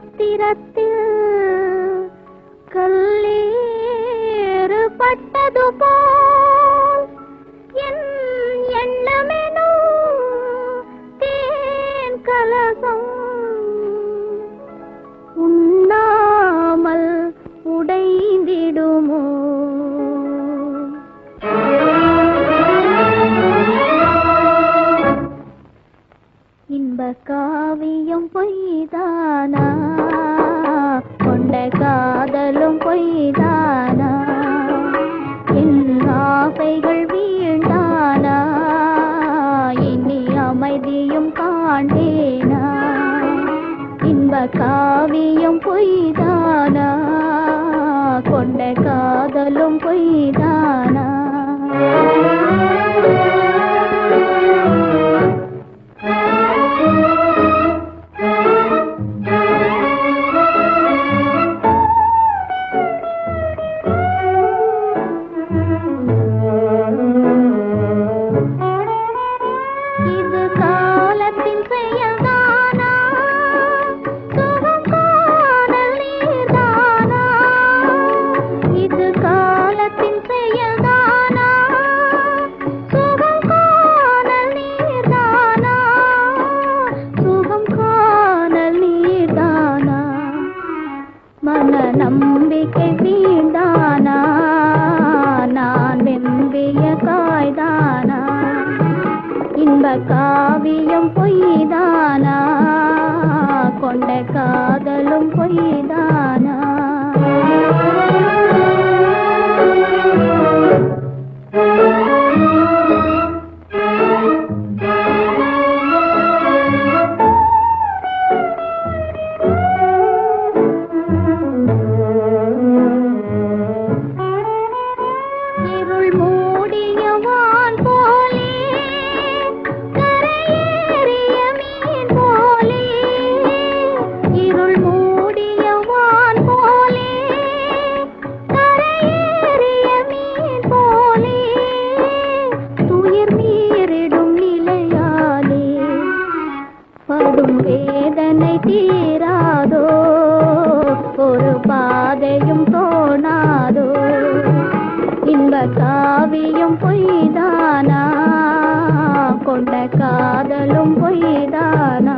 பாத்திரத்தில் கல்லேறு பட்டது போல் என் எண்ணமெனும் தேன் கலசம் உண்ணாமல் உடைந்திடுமோ? இன்ப காவியம் பொய்தானா, கொண்ட காதலும் பொய்தானா, என் ஆசைகள் வீழ்ந்தானா, இனி அமைதியும் காண்டேனா? இன்ப காவியம் பொய்தானா, கொண்ட காதலும் பொய்தானா? இது காலத்தின் செயல்தானா, சுகம் காணல் நீர்தானா? இது காலத்தின் செயல்தானா, சுகம் காணல் நீர்தானா? சுகம் காணல் நீர்தானா? மன நம்பிக்கை வீண்டானா, நான் வெம்பிய காய்தானா? இன்ப காவியம் பொய்தானா, கொண்ட காதலும் பொய்தானா? இருள் மூடிய வான் போலே, கரையேறிய மீன் போலே, இருள் மூடிய வான் போலே, கரையேறிய மீன் போலே, துயிர் மீறிடும் நிலையாலே படும் வேதனை தீராதோ, ஒரு பாதையும் தோணாதோ? இன்ப காவியம் பொய்தானா, கொண்ட காதலும் பொய்தானா?